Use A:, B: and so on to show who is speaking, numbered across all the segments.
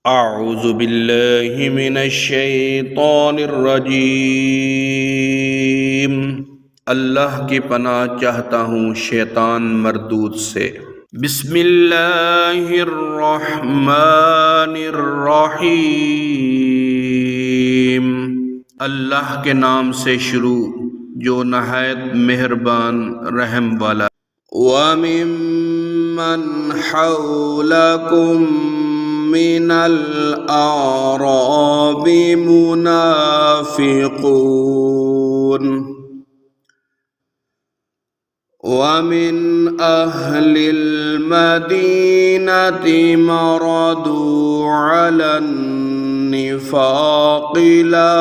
A: अऊज़ु बिल्लाहि मिनश्शैतानिर्रजीम। अल्लाह की पनाह चाहता हूँ शैतान मरदूद से। बिस्मिल्लाहिर्रहमानिर्रहीम। अल्लाह के नाम से शुरू जो नहायत मेहरबान रहम वाला। वमिम्मन हौलकुम मिनल आराबि मुनाफिकून वमिन अहलिल मदीनति मरदू अलन निफाक़ि ला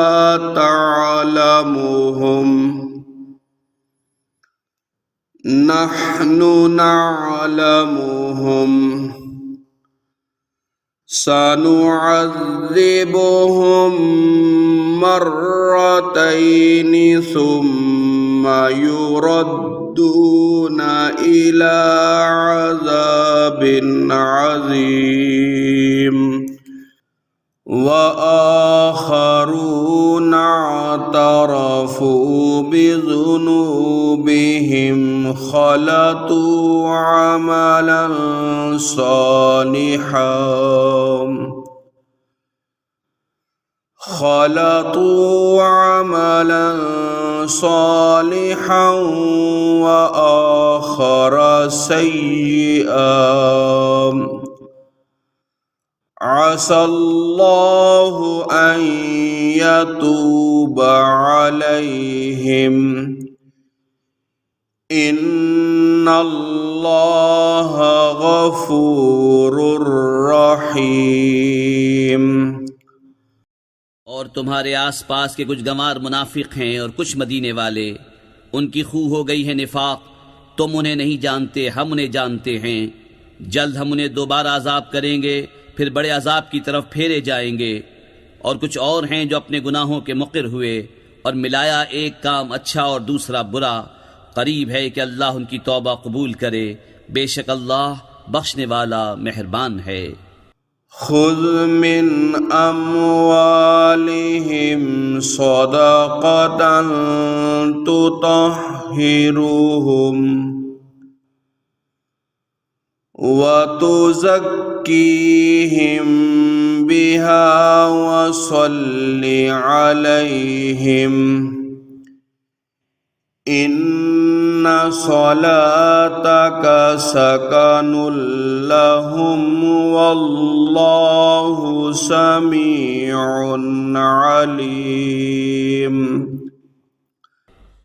A: तअलमुहुम नहनु नअलमुहुम सनुअज़्ज़िबुहुम मर्रतैनि सुम्मा युरद्दूना इला अज़ाबिन अज़ीम व आखरून अतरफू बिज़ुनूबिहिम खलतू अमलन सालिहन व आखर सय्यिअन असल्लाहु अन यतूब अलैहिम इन्नल्लाह गफूरुर रहीम।
B: और तुम्हारे आसपास के कुछ गंवार मुनाफिक हैं और कुछ मदीने वाले, उनकी खू हो गई है निफाक। तुम उन्हें नहीं जानते, हम उन्हें जानते हैं। जल्द हम उन्हें दोबारा अजाब करेंगे, फिर बड़े अजाब की तरफ फेरे जाएंगे। और कुछ और हैं जो अपने गुनाहों के मुक़िर हुए और मिलाया एक काम अच्छा और दूसरा बुरा। करीब है कि अल्लाह उनकी तौबा कबूल करे। बेशक अल्लाह बख्शने वाला मेहरबान है।
A: खुज़ मिन अम्वालिहिम सदक़तन तुतहिरुहुम व तुज़क्कीहिम बिहा व सल्लि अलैहिम इन्ना सलातक सकनुल लहुम वल्लाहु समीउन अलीम।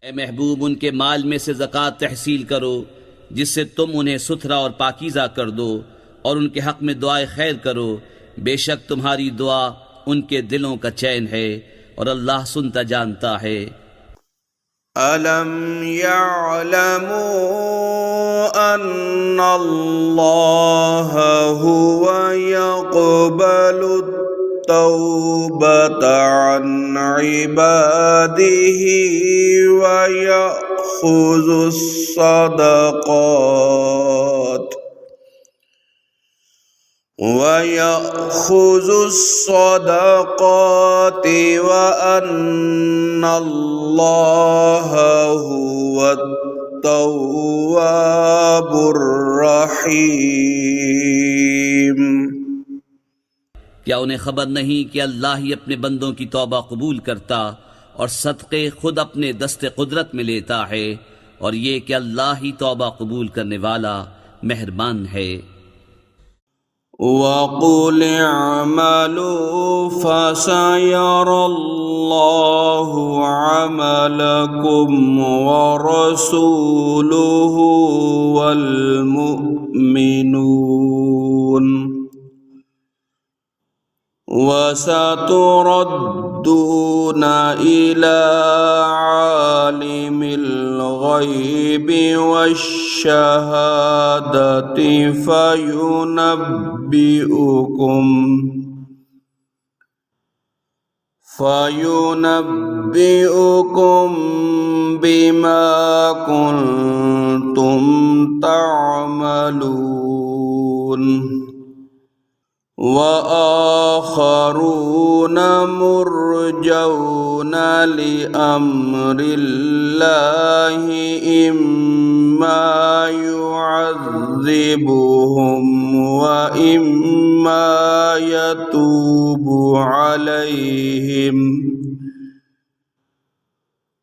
B: ए महबूब, उनके माल में से ज़कात तहसील करो जिससे तुम उन्हें सुथरा और पाकीज़ा कर दो, और उनके हक़ में दुआए खैर करो। बेशक तुम्हारी दुआ उनके दिलों का चैन है और अल्लाह सुनता जानता है।
A: अलम यअलमू अन्नल्लाह हुवा यक़बलु तौबता अन इबादिही व यअख़ुज़ु الصدقات وأن الله هو التواب الرحيم।
B: क्या उन्हें खबर नहीं कि अल्लाह ही अपने बंदों की तौबा कबूल करता और सदक़े खुद अपने दस्ते कुदरत में लेता है, और ये कि अल्लाह ही तौबा कबूल करने वाला मेहरबान है।
A: वक़ुल अअमलू फसयरल्लाहु अमलकुम व रसूलुहु वल मुमिनून वसतुरद्दूना इला आलिमिल गैबि वश्शहादति फयुनब्बिउकुम बिमा कुंतुम तअमलून। वआखरून मुरजौन लिअम्रिल्लाहि इम्मा युअज़्ज़िबुहुम व इम्मा यतूबु अलैहिम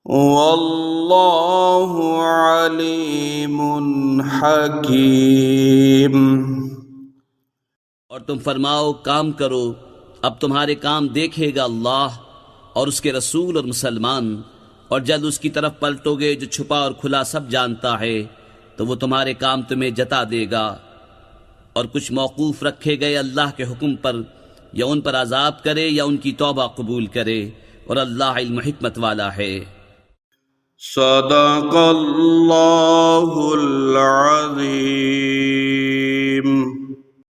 A: वल्लाहु अलीमुन हकीम।
B: और तुम फरमाओ, काम करो, अब तुम्हारे काम देखेगा अल्लाह और उसके रसूल और मुसलमान, और जल्द उसकी तरफ पलटोगे जो छुपा और खुला सब जानता है, तो वो तुम्हारे काम तुम्हें जता देगा। और कुछ मौकूफ रखे गए अल्लाह के हुक्म पर, या उन पर अजाब करे या उनकी तौबा कबूल करे, और अल्लाह इल्म हिकमत वाला है।
A: सदक़ल्लाहुल अज़ीम।